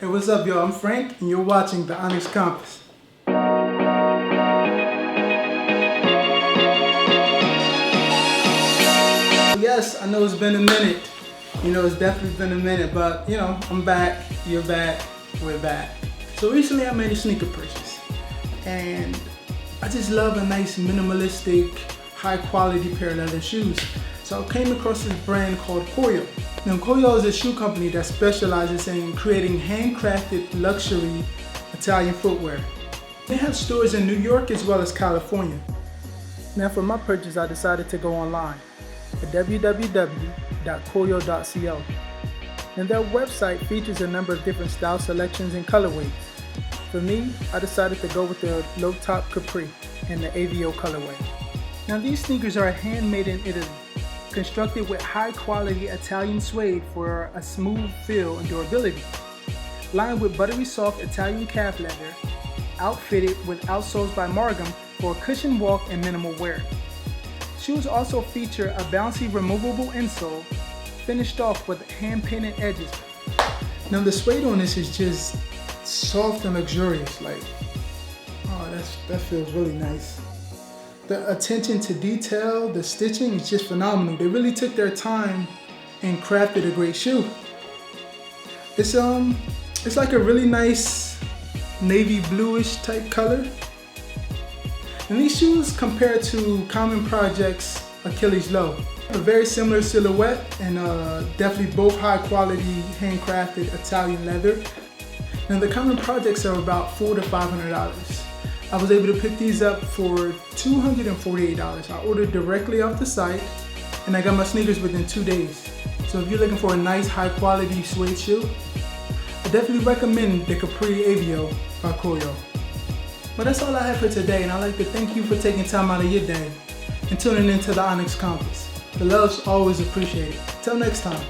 Hey, what's up, y'all? I'm Frank, and you're watching the Onyx Compass. Yes, I know it's been a minute. It's definitely been a minute, but I'm back, you're back, we're back. So recently I made a sneaker purchase, and I just love a nice minimalistic, high quality pair of leather shoes. So I came across this brand called Koio. Now Koio is a shoe company that specializes in creating handcrafted luxury Italian footwear. They have stores in New York as well as California. Now for my purchase, I decided to go online at www.koio.co. And their website features a number of different style selections and colorways. For me, I decided to go with the low top Capri and the Avio colorway. Now these sneakers are handmade in Italy, constructed with high quality Italian suede for a smooth feel and durability, lined with buttery soft Italian calf leather, outfitted with outsoles by Margam for a cushioned walk and minimal wear. Shoes also feature a bouncy removable insole, finished off with hand-painted edges. Now the suede on this is just soft and luxurious, that feels really nice. The attention to detail, the stitching is just phenomenal. They really took their time and crafted a great shoe. It's like a really nice navy bluish type color. And these shoes compared to Common Project's Achilles Low. A very similar silhouette and definitely both high quality handcrafted Italian leather. Now the Common Projects are about $400 to $500. I was able to pick these up for $248. I ordered directly off the site and I got my sneakers within 2 days. So if you're looking for a nice high quality suede shoe, I definitely recommend the Capri Avio by Koio. But that's all I have for today, and I'd like to thank you for taking time out of your day and tuning into the Onyx Compass. The love's always appreciated. Till next time.